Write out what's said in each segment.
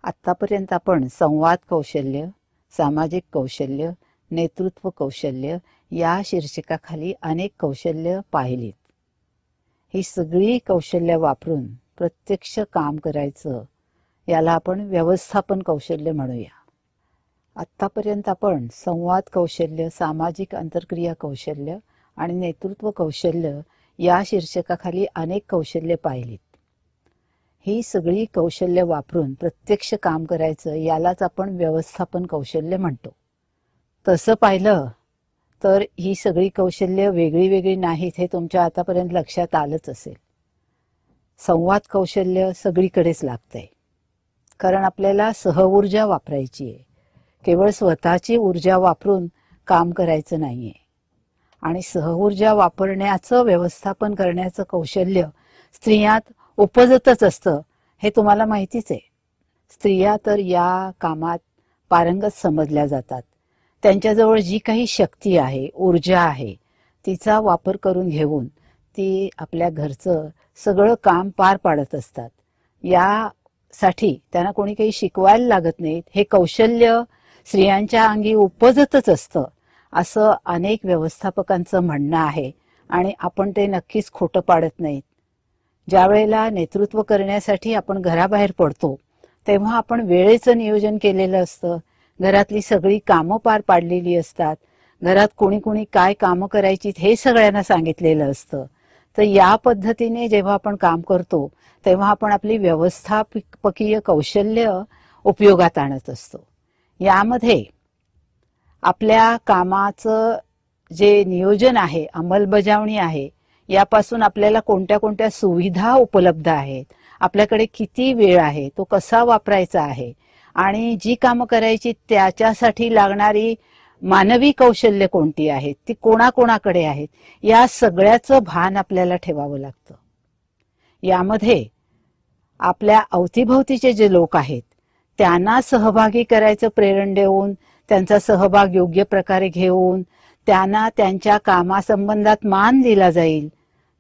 आत्तापर्यंत आपण संवाद कौशल्य, सामाजिक कौशल्य, नेतृत्व कौशल्य या शीर्षकाखाली अनेक कौशल्य पाहिलीत. ही सगळी कौशल्य वापरून प्रत्यक्ष काम करायचं याला आपण व्यवस्थापन कौशल्य म्हणूया. आत्तापर्यंत आपण संवाद कौशल्य, सामाजिक आंतरक्रिया कौशल्य आणि नेतृत्व कौशल्य या शीर्षकाखाली अनेक कौशल्य पाहिलीत. ही सगळी कौशल्य वापरून प्रत्यक्ष काम करायचं यालाच आपण व्यवस्थापन कौशल्य म्हणतो. तसं पाहिलं तर ही सगळी कौशल्य वेगळी वेगळी नाहीत हे तुमच्या आतापर्यंत लक्षात आलंच असेल. संवाद कौशल्य सगळीकडेच लागतंय, कारण आपल्याला सहऊर्जा वापरायची आहे. केवळ स्वतःची ऊर्जा वापरून काम करायचं नाहीये. आणि सहऊर्जा वापरण्याचं व्यवस्थापन करण्याचं कौशल्य स्त्रियात उपजतच असतं हे तुम्हाला माहितीच आहे. स्त्रिया तर या कामात पारंगत समजल्या जातात. त्यांच्याजवळ जी काही शक्ती आहे, ऊर्जा आहे, तिचा वापर करून घेऊन ती आपल्या घरचं सगळं काम पार पाडत असतात. यासाठी त्यांना कोणी काही शिकवायला लागत नाहीत. हे कौशल्य स्त्रियांच्या अंगी उपजतच असतं असं अनेक व्यवस्थापकांचं म्हणणं आहे आणि आपण ते नक्कीच खोटं पाडत नाहीत. ज्या वेळेला नेतृत्व करण्यासाठी आपण घराबाहेर पडतो तेव्हा आपण वेळेचं नियोजन केलेलं असतं. घरातली सगळी कामं पार पाडलेली असतात. घरात कोणी कोणी काय कामं करायची हे सगळ्यांना सांगितलेलं असतं. तर या पद्धतीने जेव्हा आपण काम करतो तेव्हा आपण आपली व्यवस्थापकीय कौशल्य उपयोगात आणत असतो. यामध्ये आपल्या कामाचं जे नियोजन आहे, अंमलबजावणी आहे, यापासून आपल्याला कोणत्या कोणत्या सुविधा उपलब्ध आहेत, आपल्याकडे किती वेळ आहे, तो कसा वापरायचा आहे आणि जी कामं करायची त्याच्यासाठी लागणारी मानवी कौशल्य कोणती आहेत, ती कोणाकोणाकडे आहेत, या सगळ्याचं भान आपल्याला ठेवावं लागतं. यामध्ये आपल्या अवतीभोवतीचे जे लोक आहेत त्यांना सहभागी करायचं प्रेरण देऊन, त्यांचा सहभाग योग्य प्रकारे घेऊन त्यांना त्यांच्या कामासंबंधात मान दिला जाईल,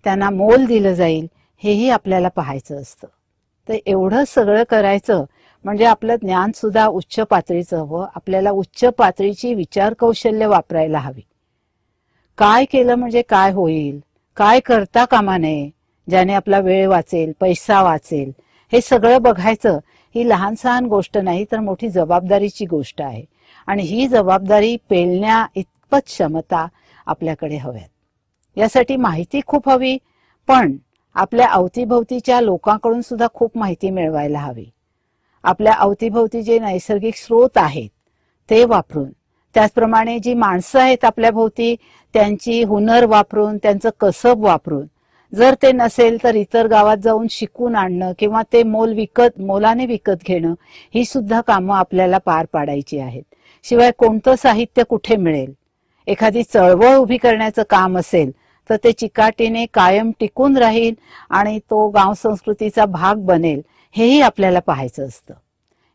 त्यांना मोल दिलं जाईल, हेही आपल्याला पाहायचं असतं. तर एवढं सगळं करायचं म्हणजे आपलं ज्ञान सुद्धा उच्च पातळीचं हवं. आपल्याला उच्च पातळीची विचार कौशल्य वापरायला हवी. काय केलं म्हणजे काय होईल, काय करता कामा नये, ज्याने आपला वेळ वाचेल, पैसा वाचेल, हे सगळं बघायचं. ही लहान सहान गोष्ट नाही तर मोठी जबाबदारीची गोष्ट आहे आणि ही जबाबदारी पेलण्या इतपत क्षमता आपल्याकडे हव्यात. यासाठी माहिती खूप हवी, पण आपल्या अवतीभोवतीच्या लोकांकडून सुद्धा खूप माहिती मिळवायला हवी. आपल्या अवतीभोवती जे नैसर्गिक स्रोत आहेत ते वापरून, त्याचप्रमाणे जी माणसं आहेत आपल्या भोवती त्यांची हुनर वापरून, त्यांचं कसब वापरून, जर ते नसेल तर इतर गावात जाऊन शिकून आणणं किंवा ते मोलाने विकत घेणं, ही सुद्धा कामं आपल्याला पार पाडायची आहेत. शिवाय कोणतं साहित्य कुठे मिळेल, एखादी चळवळ उभी करण्याचं काम असेल तर ते चिकाटीने कायम टिकून राहील आणि तो गाव संस्कृतीचा भाग बनेल, हेही आपल्याला पाहायचं असतं.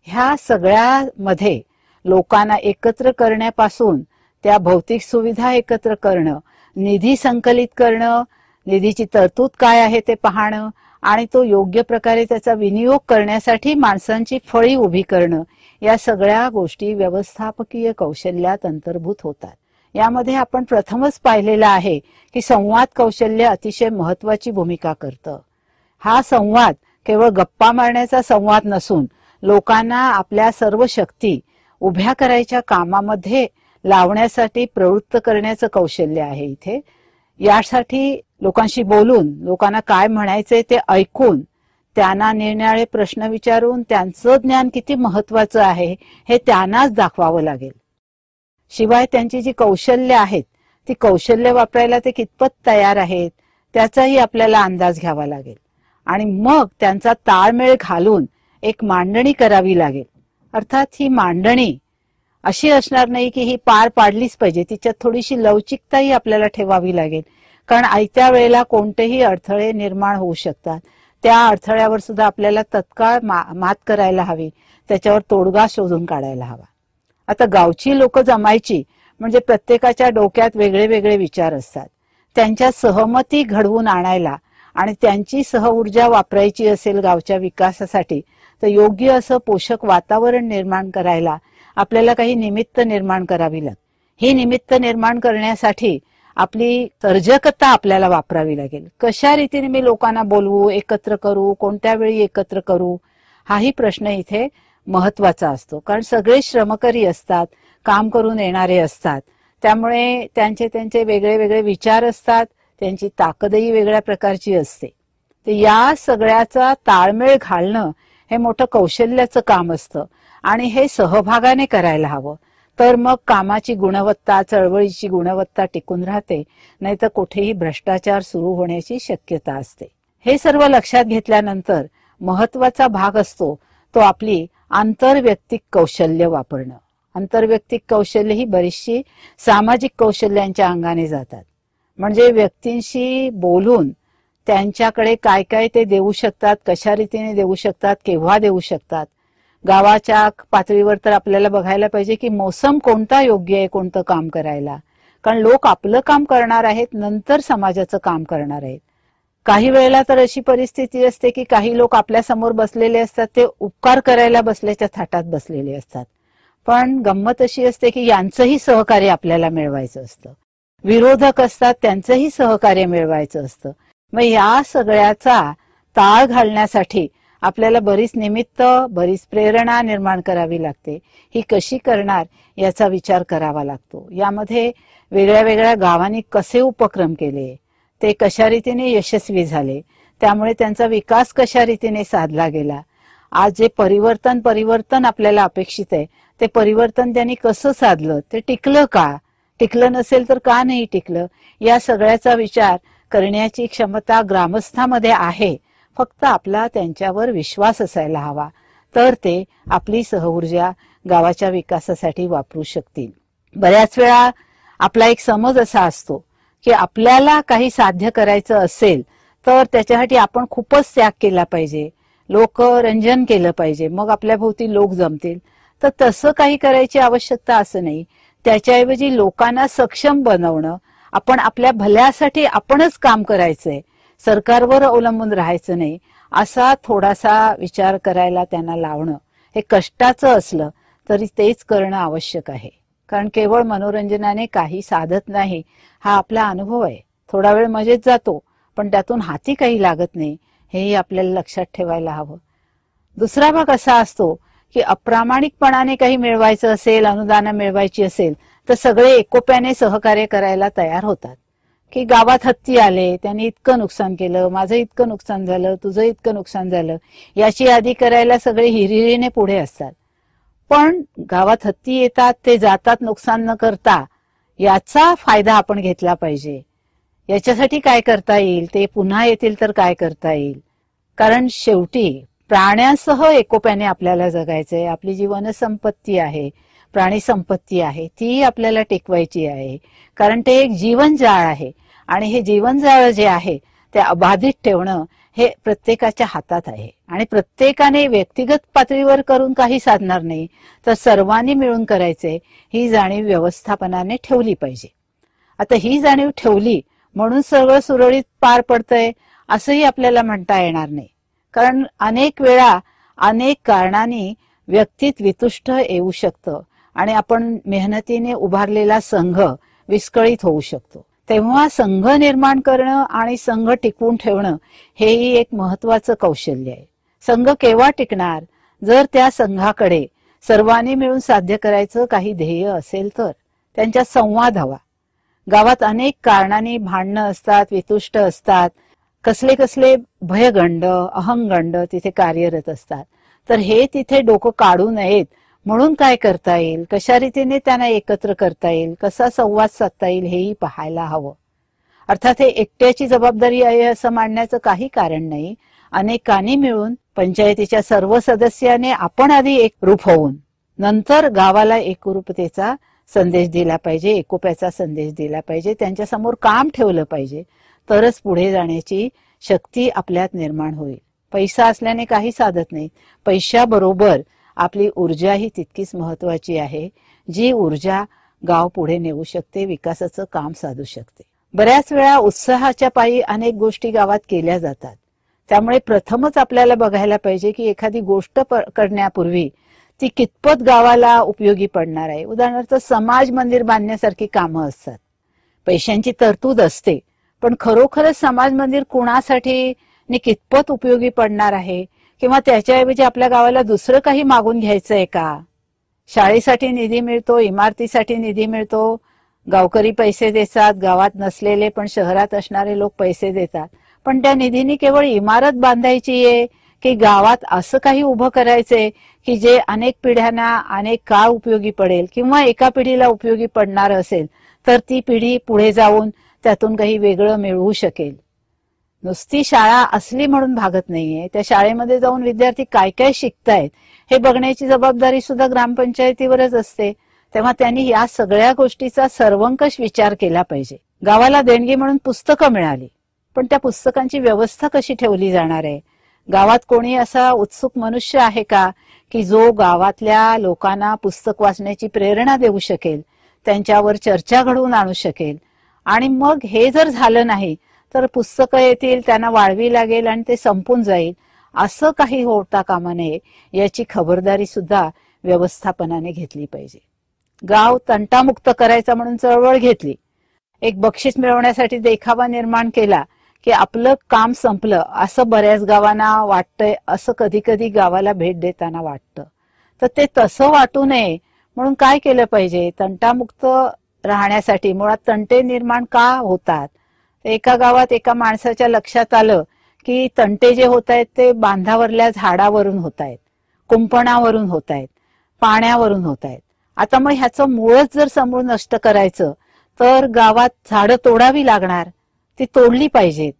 ह्या सगळ्यामध्ये लोकांना एकत्र करण्यापासून त्या भौतिक सुविधा एकत्र करणं, निधी संकलित करणं, निधीची तरतूद काय आहे ते पाहणं आणि तो योग्य प्रकारे त्याचा विनियोग करण्यासाठी माणसांची फळी उभी करणं, या सगळ्या गोष्टी व्यवस्थापकीय कौशल्यात अंतर्भूत होतात. यामध्ये आपण प्रथमच पाहिलेलं आहे की संवाद कौशल्य अतिशय महत्वाची भूमिका करतं. हा संवाद केवळ गप्पा मारण्याचा संवाद नसून लोकांना आपल्या सर्व शक्ती उभ्या करायच्या कामामध्ये लावण्यासाठी प्रवृत्त करण्याचं कौशल्य आहे. इथे यासाठी लोकांशी बोलून, लोकांना काय म्हणायचंय ते ऐकून, त्यांना निरनिराळे प्रश्न विचारून त्यांचं ज्ञान किती महत्वाचं आहे हे त्यांनाच दाखवावं लागेल. शिवाय त्यांची जी कौशल्य आहेत ती कौशल्य वापरायला ते कितपत तयार आहेत त्याचाही आपल्याला अंदाज घ्यावा लागेल आणि मग त्यांचा ताळमेळ घालून एक मांडणी करावी लागेल. अर्थात ही मांडणी अशी असणार नाही की ही पार पाडलीच पाहिजे, तिच्यात थोडीशी लवचिकताही आपल्याला ठेवावी लागेल, कारण आयत्या वेळेला कोणतेही अडथळे निर्माण होऊ शकतात. त्या अडथळ्यावर सुद्धा आपल्याला तत्काळ मात करायला हवी, त्याच्यावर तोडगा शोधून काढायला हवा. आता गावची लोक जमायची म्हणजे प्रत्येकाच्या डोक्यात वेगळे वेगळे विचार असतात. त्यांच्या सहमती घडवून आणायला आणि त्यांची सहऊर्जा वापरायची असेल गावच्या विकासासाठी, तर योग्य असं पोषक वातावरण निर्माण करायला आपल्याला काही निमित्त निर्माण करावी लागते. ही निमित्त निर्माण करण्यासाठी आपली सर्जकता आपल्याला वापरावी लागेल. कशा रीतीने मी लोकांना बोलवू, एकत्र करू, कोणत्या वेळी एकत्र करू, हाही प्रश्न इथे महत्वाचा असतो. कारण सगळे श्रमकरी असतात, काम करून येणारे असतात, त्यामुळे त्यांचे वेगळे वेगळे विचार असतात, त्यांची ताकदही वेगळ्या प्रकारची असते. तर या सगळ्याचा ताळमेळ घालणं हे मोठं कौशल्याचं काम असतं आणि हे सहभागाने करायला हवं. तर मग कामाची गुणवत्ता, चळवळीची गुणवत्ता टिकून राहते, नाही तर कुठेही भ्रष्टाचार सुरू होण्याची शक्यता असते. हे सर्व लक्षात घेतल्यानंतर महत्वाचा भाग असतो तो आपली आंतरवैयक्तिक कौशल्य वापरणं. आंतरवैयक्तिक कौशल्य ही बरीचशी सामाजिक कौशल्यांच्या अंगाने जातात. म्हणजे व्यक्तींशी बोलून त्यांच्याकडे काय काय ते देऊ शकतात, कशा रीतीने देऊ शकतात, केव्हा देऊ शकतात. गावाच्या पातळीवर तर आपल्याला बघायला पाहिजे की मोसम कोणता योग्य आहे कोणतं काम करायला. कारण लोक आपलं काम करणार आहेत, नंतर समाजाचं काम करणार आहेत. काही वेळेला तर अशी परिस्थिती असते की काही लोक आपल्या समोर बसलेले असतात, ते उपकार करायला बसल्याच्या थाटात बसलेले असतात. पण गंमत अशी असते की यांचंही सहकार्य आपल्याला मिळवायचं असतं. विरोधक असतात, त्यांचंही सहकार्य मिळवायचं असतं. मग या सगळ्याचा ताळ घालण्यासाठी आपल्याला बरीच निमित्त, बरीच प्रेरणा निर्माण करावी लागते. ही कशी करणार याचा विचार करावा लागतो. यामध्ये वेगळ्या वेगळ्या गावांनी कसे उपक्रम केले, ते कशा रीतीने यशस्वी झाले, त्यामुळे त्यांचा विकास कशा रीतीने साधला गेला, आज जे परिवर्तन आपल्याला अपेक्षित आहे ते परिवर्तन त्यांनी कसं साधलं, ते टिकलं का, टिकलं नसेल तर का नाही टिकलं, या सगळ्याचा विचार करण्याची क्षमता ग्रामस्थांमध्ये आहे. फक्त आपला त्यांच्यावर विश्वास असायला हवा, तर ते आपली सहऊर्जा गावाच्या विकासासाठी वापरू शकतील. बऱ्याच वेळा आपला एक समज असा असतो की आपल्याला काही साध्य करायचं असेल तर त्याच्यासाठी आपण खूपच त्याग केला पाहिजे, लोक रंजन केलं पाहिजे, मग आपल्या भोवती लोक जमतील. तर तसं काही करायची आवश्यकता असं नाही. त्याच्याऐवजी लोकांना सक्षम बनवणं, आपण आपल्या भल्यासाठी आपणच काम करायचंय, सरकारवर अवलंबून राहायचं नाही, असा थोडासा विचार करायला त्यांना लावणं. हे कष्टाचं असलं तरी तेच करणं आवश्यक आहे. कारण केवळ मनोरंजनाने काही साधत नाही, हा आपला अनुभव आहे. थोडा वेळ मजेत जातो पण त्यातून हाती काही लागत नाही, हेही आपल्याला लक्षात ठेवायला हवं. दुसरा भाग असा असतो की अप्रामाणिकपणाने काही मिळवायचं असेल, अनुदान मिळवायची असेल तर सगळे एकोप्याने सहकार्य करायला तयार होतात. की गावात हत्ती आले, त्यांनी इतकं नुकसान केलं, माझं इतकं नुकसान झालं, तुझं इतकं नुकसान झालं, याची यादी करायला सगळे हिरिरीने पुढे असतात. पण गावात हत्ती येतात, ते जातात नुकसान न करता, याचा फायदा आपण घेतला पाहिजे. याच्यासाठी काय करता येईल, ते पुन्हा येतील तर काय करता येईल. कारण शेवटी प्राण्यांसह एकोप्याने आपल्याला जगायचंय. आपली जीवनसंपत्ती आहे, प्राणी संपत्ती आहे, ती आपल्याला टिकवायची आहे. कारण ते एक जीवनजाळ आहे आणि हे जीवनजाळ जे आहे ते अबाधित ठेवणं हे प्रत्येकाच्या हातात आहे. आणि प्रत्येकाने व्यक्तिगत पातळीवर करून काही साधणार नाही, तर सर्वांनी मिळून करायचे, ही जाणीव व्यवस्थापनाने ठेवली पाहिजे. आता ही जाणीव ठेवली म्हणून सगळं सुरळीत पार पडतंय असंही आपल्याला म्हणता येणार नाही. कारण अनेक वेळा अनेक कारणांनी व्यक्तीत वितुष्ट येऊ शकतं आणि आपण मेहनतीने उभारलेला संघ विस्कळीत होऊ शकतो. तेव्हा संघ निर्माण करणं आणि संघ टिकवून ठेवणं हेही एक महत्वाचं कौशल्य आहे. संघ केव्हा टिकणार, जर त्या संघाकडे सर्वांनी मिळून साध्य करायचं काही ध्येय असेल तर. त्यांच्यात संवाद हवा. गावात अनेक कारणांनी भांडणं असतात, वितुष्ट असतात, कसले कसले भयगंड, अहंगंड तिथे कार्यरत असतात. तर हे तिथे डोकं काढू नयेत म्हणून काय करता येईल, कशा रीतीने त्यांना एकत्र करता येईल, कसा संवाद साधता येईल, हेही पाहायला हवं. अर्थात हे एकट्याची जबाबदारी आहे असं मानण्याचं काही कारण नाही. अनेकांनी मिळून पंचायतीच्या सर्व सदस्याने आपण आधी एक रूप होऊन नंतर गावाला एकरूपतेचा संदेश दिला पाहिजे, एकोप्याचा संदेश दिला पाहिजे, त्यांच्या समोर काम ठेवलं पाहिजे, तरच पुढे जाण्याची शक्ती आपल्यात निर्माण होईल. पैसा असल्याने काही साधत नाही, पैशाबरोबर आपली ऊर्जा ही तितकीच महत्वाची आहे, जी ऊर्जा गाव पुढे नेऊ शकते, विकासाचं काम साधू शकते. बऱ्याच वेळा उत्साहाच्या पायी अनेक गोष्टी गावात केल्या जातात, त्यामुळे प्रथमच आपल्याला बघायला पाहिजे की एखादी गोष्ट करण्यापूर्वी ती कितपत गावाला उपयोगी पडणार आहे. उदाहरणार्थ समाज मंदिर बांधण्यासारखी कामं असतात, पैशांची तरतूद असते, पण खरोखरच समाज मंदिर कुणासाठी आणि कितपत उपयोगी पडणार आहे, किंवा त्याच्याऐवजी आपल्या गावाला दुसरं काही मागून घ्यायचंय का? शाळेसाठी निधी मिळतो, इमारतीसाठी निधी मिळतो, गावकरी पैसे देतात, गावात नसलेले पण शहरात असणारे लोक पैसे देतात, पण त्या निधीने केवळ इमारत बांधायची आहे की गावात असं काही उभं करायचंय की जे अनेक पिढ्यांना अनेक काळ उपयोगी पडेल, किंवा एका पिढीला उपयोगी पडणार असेल तर ती पिढी पुढे जाऊन त्यातून काही वेगळं मिळवू शकेल. नुसती शाळा असली म्हणून भागत नाहीये, त्या शाळेमध्ये जाऊन विद्यार्थी काय काय शिकतायत हे बघण्याची जबाबदारी सुद्धा ग्रामपंचायतीवरच असते. तेव्हा त्यांनी या सगळ्या गोष्टीचा सर्वंकष विचार केला पाहिजे. गावाला देणगी म्हणून पुस्तकं मिळाली, पण त्या पुस्तकांची व्यवस्था कशी ठेवली जाणार आहे? गावात कोणी असा उत्सुक मनुष्य आहे का की जो गावातल्या लोकांना पुस्तक वाचण्याची प्रेरणा देऊ शकेल, त्यांच्यावर चर्चा घडवून आणू शकेल? आणि मग हे जर झालं नाही तर पुस्तकं येतील, त्यांना वाढवी लागेल आणि ते संपून जाईल. असं काही होता कामा नये, याची खबरदारी सुद्धा व्यवस्थापनाने घेतली पाहिजे. गाव तंटामुक्त करायचा म्हणून चळवळ घेतली, एक बक्षीस मिळवण्यासाठी देखावा निर्माण केला की आपलं काम संपलं असं बऱ्याच गावांना वाटतंय, असं कधी कधी गावाला भेट देताना वाटतं. तर ते तसं वाटू नये म्हणून काय केलं पाहिजे? तंटामुक्त राहण्यासाठी मुळात तंटे निर्माण का होतात? एका गावात एका माणसाच्या लक्षात आलं की तंटे जे होत आहेत ते बांधावरल्या झाडावरून होत आहेत, कुंपणावरून होत आहेत, पाण्यावरून होत आहेत. आता मग ह्याचं मूळच जर समूळ नष्ट करायचं तर गावात झाडं तोडावी लागणार, ती तोडली पाहिजेत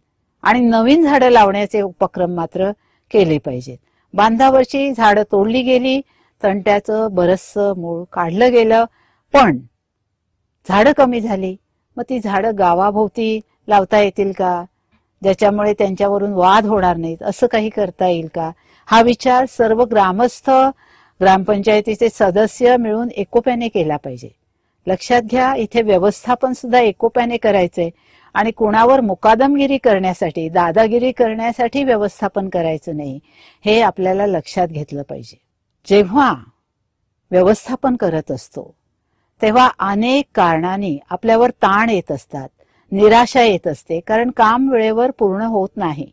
आणि नवीन झाडं लावण्याचे उपक्रम मात्र केले पाहिजेत. बांधावरची झाडं तोडली गेली, तंट्याचं बरचसं मूळ काढलं गेलं, पण झाडं कमी झाली. मग ती झाडं गावाभोवती लावता येतील का, ज्याच्यामुळे त्यांच्यावरून वाद होणार नाहीत? असं काही करता येईल का? हा विचार सर्व ग्रामस्थ, ग्रामपंचायतीचे सदस्य मिळून एकोप्याने केला पाहिजे. लक्षात घ्या, इथे व्यवस्थापन सुद्धा एकोप्याने करायचंय आणि कुणावर मुकादमगिरी करण्यासाठी, दादागिरी करण्यासाठी व्यवस्थापन करायचं नाही, हे आपल्याला लक्षात घेतलं पाहिजे. जेव्हा व्यवस्थापन करत असतो तेव्हा अनेक कारणांनी आपल्यावर ताण येत असतात, निराशा येत असते, कारण काम वेळेवर पूर्ण होत नाही.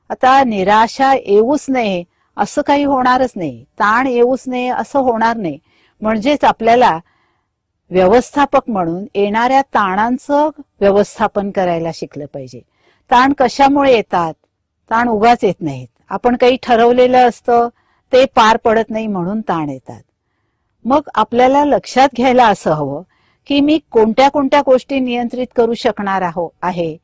आता निराशा येऊच नये असं काही होणारच नाही, ताण येऊच नये असं होणार नाही. म्हणजेच आपल्याला व्यवस्थापक म्हणून येणाऱ्या ताणांचं व्यवस्थापन करायला शिकलं पाहिजे. ताण कशामुळे येतात? ताण उगाच येत नाहीत. आपण काही ठरवलेलं असतं ते पार पडत नाही म्हणून ताण येतात. मग आपल्याला लक्षात घ्यायला असं हवं की मी कोणत्या कोणत्या गोष्टी नियंत्रित करू शकणार आहे,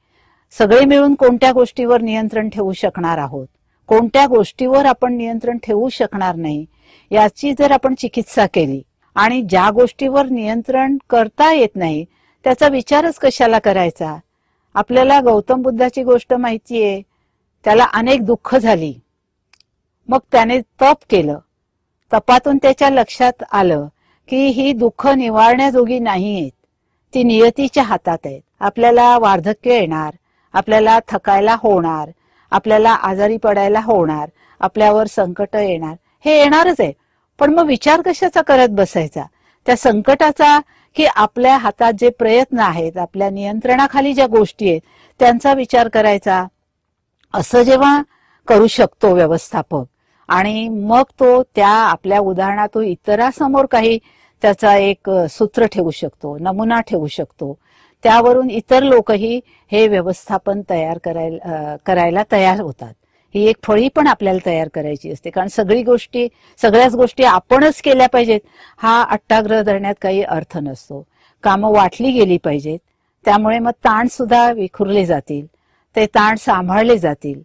सगळे मिळून कोणत्या गोष्टीवर नियंत्रण ठेवू शकणार आहोत, कोणत्या गोष्टीवर आपण नियंत्रण ठेवू शकणार नाही, याची जर आपण चिकित्सा केली आणि ज्या गोष्टीवर नियंत्रण करता येत नाही त्याचा विचारच कशाला करायचा? आपल्याला गौतम बुद्धाची गोष्ट माहितीये, त्याला अनेक दुःख झाली, मग त्याने तप केलं. तपातून त्याच्या लक्षात आलं की ही दुःख निवारण्याजोगी नाहीयेत, ती नियतीच्या हातात आहेत. आपल्याला वार्धक्य येणार, आपल्याला थकायला होणार, आपल्याला आजारी पडायला होणार, आपल्यावर संकट येणार, हे येणारच आहे. पण मग विचार कशाचा करत बसायचा त्या संकटाचा, की आपल्या हातात जे प्रयत्न आहेत, आपल्या नियंत्रणाखाली ज्या गोष्टी आहेत त्यांचा विचार करायचा. असं जेव्हा करू शकतो व्यवस्थापक आणि मग तो त्या आपल्या उदाहरणातून इतरांसमोर काही त्याचा एक सूत्र ठेवू शकतो, नमुना ठेवू शकतो, त्यावरून इतर लोकही हे व्यवस्थापन तयार करायला तयार होतात. ही एक फळी पण आपल्याला तयार करायची असते, कारण सगळ्याच गोष्टी आपणच केल्या पाहिजेत हा अट्टाग्रह धरण्यात काही अर्थ नसतो. कामं वाटली गेली पाहिजेत, त्यामुळे मग ताण सुद्धा विखुरले जातील, ते ताण सांभाळले जातील.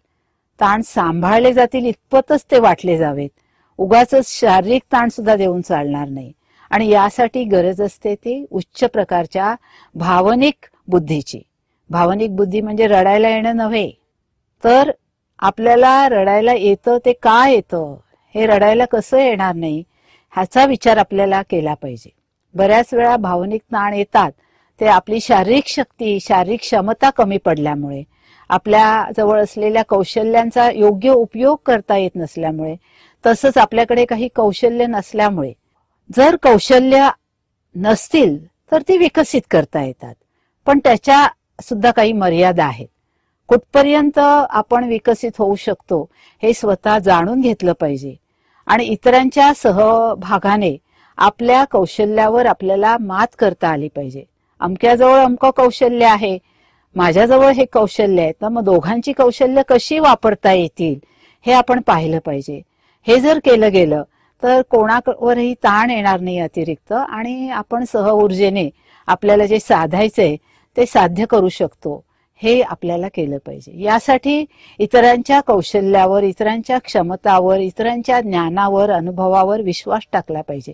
ताण सांभाळले जातील इतपतच ते वाटले जावेत. उगाच शारीरिक ताण सुद्धा देऊन चालणार नाही. आणि यासाठी गरज असते ती उच्च प्रकारच्या भावनिक बुद्धीची. भावनिक बुद्धी म्हणजे रडायला येणं नव्हे, तर आपल्याला रडायला येतं ते का येतं, हे रडायला कसं येणार नाही ह्याचा विचार आपल्याला केला पाहिजे. बऱ्याच वेळा भावनिक ताण येतात ते आपली शारीरिक शक्ती, शारीरिक क्षमता कमी पडल्यामुळे आपल्या जवळ असलेल्या कौशल्यांचा योग्य उपयोग करता येत नसल्यामुळे, तसंच आपल्याकडे काही कौशल्य नसल्यामुळे, जर कौशल्य नसतील तर ती विकसित करता येतात, पण त्याच्या सुद्धा काही मर्यादा आहेत. कुठपर्यंत आपण विकसित होऊ शकतो हे स्वतः जाणून घेतलं पाहिजे आणि इतरांच्या सहभागाने आपल्या कौशल्यावर आपल्याला मात करता आली पाहिजे. अमक्याजवळ अमकं कौशल्य आहे, माझ्याजवळ हे कौशल्य आहे, तर मग दोघांची कौशल्य कशी वापरता येतील हे आपण पाहिलं पाहिजे. हे जर केलं गेलं तर कोणावरही ताण येणार नाही अतिरिक्त, आणि आपण सहऊर्जेने आपल्याला जे साधायचंय ते साध्य करू शकतो हे आपल्याला केलं पाहिजे. यासाठी इतरांच्या कौशल्यावर, इतरांच्या क्षमतावर, इतरांच्या ज्ञानावर, अनुभवावर विश्वास टाकला पाहिजे.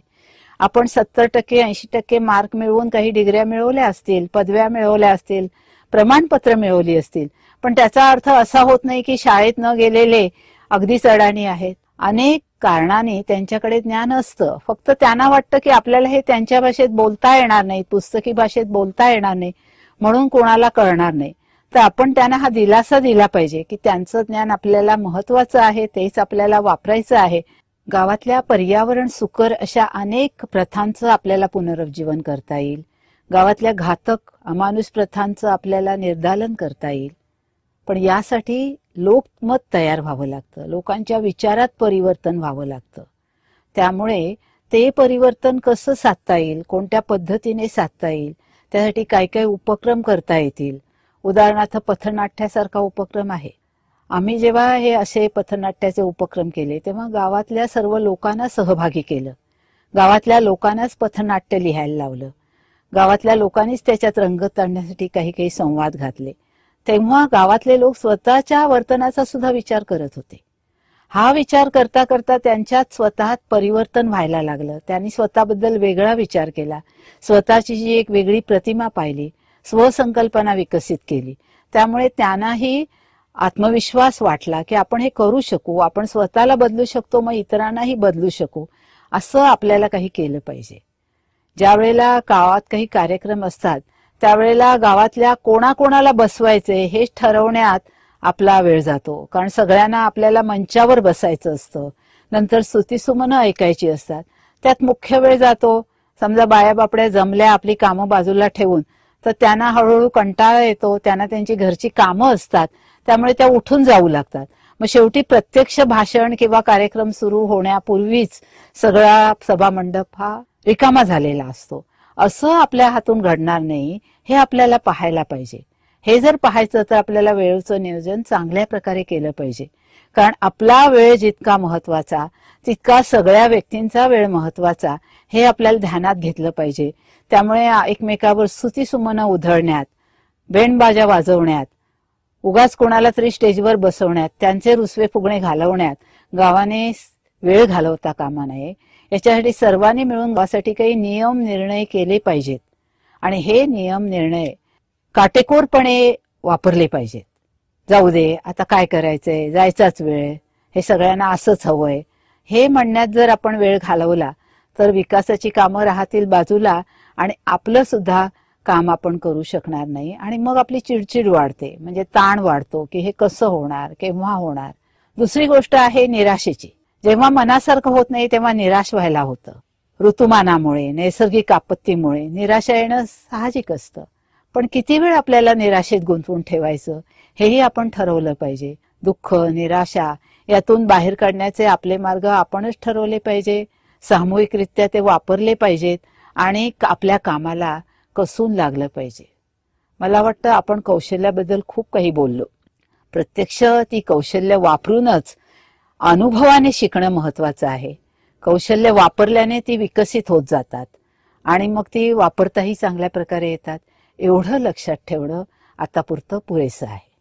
आपण 70% 80% मार्क मिळवून काही डिग्र्या मिळवल्या असतील, पदव्या मिळवल्या असतील, प्रमाणपत्र मिळवली असतील, पण त्याचा अर्थ असा होत नाही की शाळेत न गेलेले अगदीच अडाणी आहेत. अनेक कारणाने त्यांच्याकडे ज्ञान असतं, फक्त त्यांना वाटतं की आपल्याला हे त्यांच्या भाषेत बोलता येणार नाही, पुस्तकी भाषेत बोलता येणार नाही, म्हणून कोणाला कळणार नाही. तर आपण त्यांना हा दिलासा दिला पाहिजे की त्यांचं ज्ञान आपल्याला महत्वाचं आहे, तेच आपल्याला वापरायचं आहे. गावातल्या पर्यावरण सुकर अशा अनेक प्रथांचं आपल्याला पुनरुज्जीवन करता येईल. गावातल्या घातक अमानुष प्रथांचं आपल्याला निर्दालन करता येईल. पण यासाठी लोकमत तयार व्हावं लागतं, लोकांच्या विचारात परिवर्तन व्हावं लागतं. त्यामुळे ते परिवर्तन कसं साधता येईल, कोणत्या पद्धतीने साधता येईल, त्यासाठी काय काय उपक्रम करता येतील. उदाहरणार्थ पथनाट्यासारखा उपक्रम आहे. आम्ही जेव्हा हे असे पथनाट्याचे उपक्रम केले तेव्हा गावातल्या सर्व लोकांना सहभागी केलं. गावातल्या लोकांनाच पथनाट्य लिहायला लावलं. गावातल्या लोकांनीच त्याच्यात रंगत आणण्यासाठी काही काही संवाद घातले. तेव्हा गावातले लोक स्वतःच्या वर्तनाचा सुद्धा विचार करत होते. हा विचार करता करता त्यांच्यात स्वतःत परिवर्तन व्हायला लागलं. त्यांनी स्वतःबद्दल वेगळा विचार केला, स्वतःची जी एक वेगळी प्रतिमा पाहिली, स्वसंकल्पना विकसित केली. त्यामुळे त्यांनाही आत्मविश्वास वाटला की आपण हे करू शकू, आपण स्वतःला बदलू शकतो, मग इतरांनाही बदलू शकू. असं आपल्याला काही केलं पाहिजे. ज्या वेळेला गावात काही कार्यक्रम असतात त्यावेळेला गावातल्या कोणाकोणाला बसवायचे हे ठरवण्यात आपला वेळ जातो, कारण सगळ्यांना आपल्याला मंचावर बसायचं असतं. नंतर स्तुतिसुमनं ऐकायची असतात, त्यात मुख्य वेळ जातो. समजा बाया बापड्या जमल्या आपली कामं बाजूला ठेवून, तर त्यांना हळूहळू कंटाळा येतो, त्यांना त्यांची घरची कामं असतात, त्यामुळे त्या उठून जाऊ लागतात. मग शेवटी प्रत्यक्ष भाषण किंवा कार्यक्रम सुरू होण्यापूर्वीच सगळा सभामंडप हा रिकामा झालेला असतो. असं आपल्या हातून घडणार नाही हे आपल्याला पाहायला पाहिजे. हे जर पाहायचं तर आपल्याला वेळेचं नियोजन चांगल्या प्रकारे केलं पाहिजे, कारण आपला वेळ जितका महत्वाचा तितका सगळ्या व्यक्तींचा वेळ महत्वाचा हे आपल्याला ध्यानात घेतलं पाहिजे. त्यामुळे एकमेकावर स्तुतिसुमनं उधळण्यात, बेंडबाजा वाजवण्यात, उगाच कोणाला तरी स्टेजवर बसवण्यात, त्यांचे रुसवे फुगणे घालवण्यात गावाने वेळ घालवता कामा नये. याच्यासाठी सर्वांनी मिळून गावासाठी काही नियम निर्णय केले पाहिजेत आणि हे नियम निर्णय काटेकोरपणे वापरले पाहिजेत. जाऊ दे आता काय करायचंय, जायचाच वेळ, हे सगळ्यांना असंच हवंय, हे म्हणण्यात जर आपण वेळ घालवला तर विकासाची कामं राहतील बाजूला आणि आपलं सुद्धा काम आपण करू शकणार नाही. आणि मग आपली चिडचिड वाढते, म्हणजे ताण वाढतो की हे कसं होणार, केव्हा होणार. दुसरी गोष्ट आहे निराशेची. जेव्हा मनासारखं होत नाही तेव्हा निराश व्हायला होतं. ऋतुमानामुळे, नैसर्गिक आपत्तीमुळे निराशा येणं साहजिक असतं. पण किती वेळ आपल्याला निराशेत गुंतवून ठेवायचं हेही आपण ठरवलं पाहिजे. दुःख, निराशा यातून बाहेर काढण्याचे आपले मार्ग आपणच ठरवले पाहिजे, सामूहिकरित्या ते वापरले पाहिजेत आणि आपल्या कामाला कसून लागलं पाहिजे. मला वाटतं आपण कौशल्याबद्दल खूप काही बोललो. प्रत्यक्ष ती कौशल्य वापरूनच अनुभवाने शिकणं महत्वाचं आहे. कौशल्य वापरल्याने ती विकसित होत जातात आणि मग ती वापरताही चांगल्या प्रकारे येतात. एवढं लक्षात ठेवणं आतापुरतं पुरेसं आहे.